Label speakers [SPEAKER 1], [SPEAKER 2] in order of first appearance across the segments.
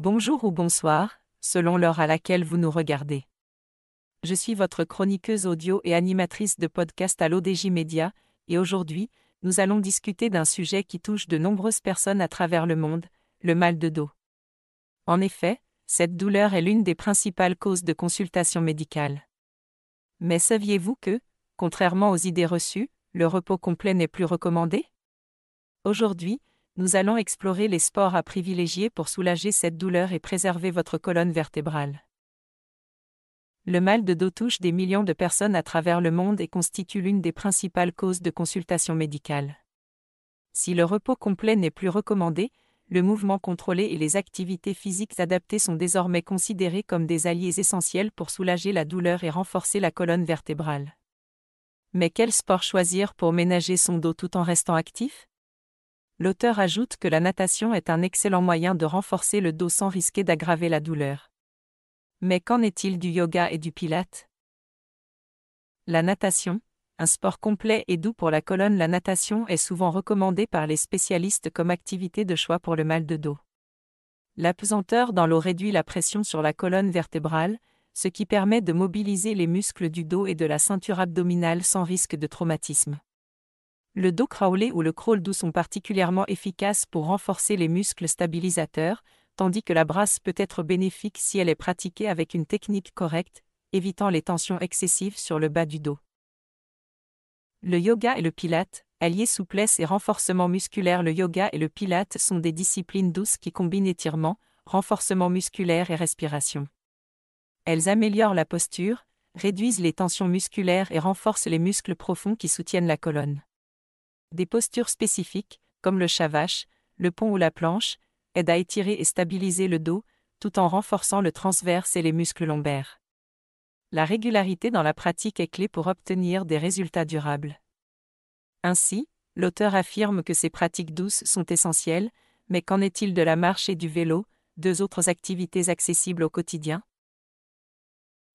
[SPEAKER 1] Bonjour ou bonsoir, selon l'heure à laquelle vous nous regardez. Je suis votre chroniqueuse audio et animatrice de podcast à l'ODJ Média, et aujourd'hui, nous allons discuter d'un sujet qui touche de nombreuses personnes à travers le monde, le mal de dos. En effet, cette douleur est l'une des principales causes de consultation médicale. Mais saviez-vous que, contrairement aux idées reçues, le repos complet n'est plus recommandé? Aujourd'hui, nous allons explorer les sports à privilégier pour soulager cette douleur et préserver votre colonne vertébrale. Le mal de dos touche des millions de personnes à travers le monde et constitue l'une des principales causes de consultation médicale. Si le repos complet n'est plus recommandé, le mouvement contrôlé et les activités physiques adaptées sont désormais considérés comme des alliés essentiels pour soulager la douleur et renforcer la colonne vertébrale. Mais quel sport choisir pour ménager son dos tout en restant actif? L'auteur ajoute que la natation est un excellent moyen de renforcer le dos sans risquer d'aggraver la douleur. Mais qu'en est-il du yoga et du pilate? La natation, un sport complet et doux pour la colonne. La natation est souvent recommandée par les spécialistes comme activité de choix pour le mal de dos. La pesanteur dans l'eau réduit la pression sur la colonne vertébrale, ce qui permet de mobiliser les muscles du dos et de la ceinture abdominale sans risque de traumatisme. Le dos crawlé ou le crawl doux sont particulièrement efficaces pour renforcer les muscles stabilisateurs, tandis que la brasse peut être bénéfique si elle est pratiquée avec une technique correcte, évitant les tensions excessives sur le bas du dos. Le yoga et le pilate, alliés souplesse et renforcement musculaire. Le yoga et le pilate sont des disciplines douces qui combinent étirement, renforcement musculaire et respiration. Elles améliorent la posture, réduisent les tensions musculaires et renforcent les muscles profonds qui soutiennent la colonne. Des postures spécifiques, comme le shavash, le pont ou la planche, aident à étirer et stabiliser le dos, tout en renforçant le transverse et les muscles lombaires. La régularité dans la pratique est clé pour obtenir des résultats durables. Ainsi, l'auteur affirme que ces pratiques douces sont essentielles, mais qu'en est-il de la marche et du vélo, deux autres activités accessibles au quotidien?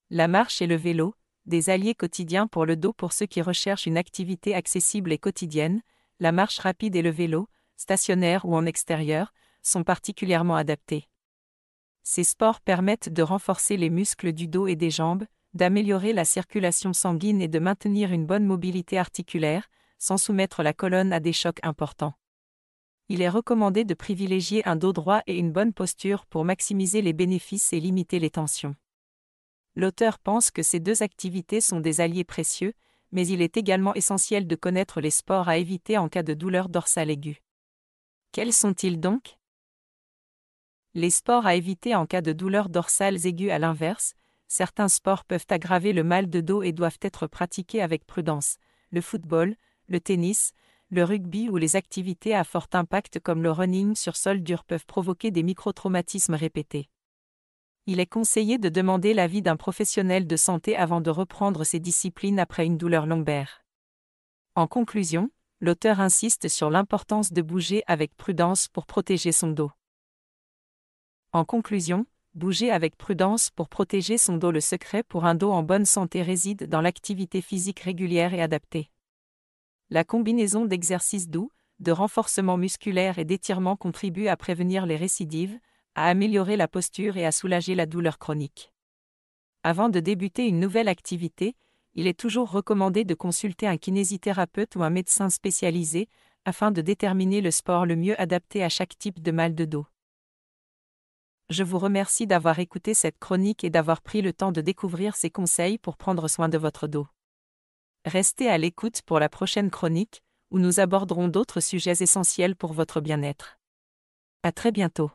[SPEAKER 1] La marche et le vélo, des alliés quotidiens pour le dos. Pour ceux qui recherchent une activité accessible et quotidienne, la marche rapide et le vélo, stationnaire ou en extérieur, sont particulièrement adaptés. Ces sports permettent de renforcer les muscles du dos et des jambes, d'améliorer la circulation sanguine et de maintenir une bonne mobilité articulaire, sans soumettre la colonne à des chocs importants. Il est recommandé de privilégier un dos droit et une bonne posture pour maximiser les bénéfices et limiter les tensions. L'auteur pense que ces deux activités sont des alliés précieux, mais il est également essentiel de connaître les sports à éviter en cas de douleur dorsale aiguë. Quels sont-ils donc? Les sports à éviter en cas de douleur dorsale aiguë. À l'inverse, certains sports peuvent aggraver le mal de dos et doivent être pratiqués avec prudence. Le football, le tennis, le rugby ou les activités à fort impact comme le running sur sol dur peuvent provoquer des microtraumatismes répétés. Il est conseillé de demander l'avis d'un professionnel de santé avant de reprendre ces disciplines après une douleur lombaire. En conclusion, l'auteur insiste sur l'importance de bouger avec prudence pour protéger son dos. Bouger avec prudence pour protéger son dos. Le secret pour un dos en bonne santé réside dans l'activité physique régulière et adaptée. La combinaison d'exercices doux, de renforcement musculaire et d'étirement contribue à prévenir les récidives, à améliorer la posture et à soulager la douleur chronique. Avant de débuter une nouvelle activité, il est toujours recommandé de consulter un kinésithérapeute ou un médecin spécialisé, afin de déterminer le sport le mieux adapté à chaque type de mal de dos. Je vous remercie d'avoir écouté cette chronique et d'avoir pris le temps de découvrir ces conseils pour prendre soin de votre dos. Restez à l'écoute pour la prochaine chronique, où nous aborderons d'autres sujets essentiels pour votre bien-être. À très bientôt.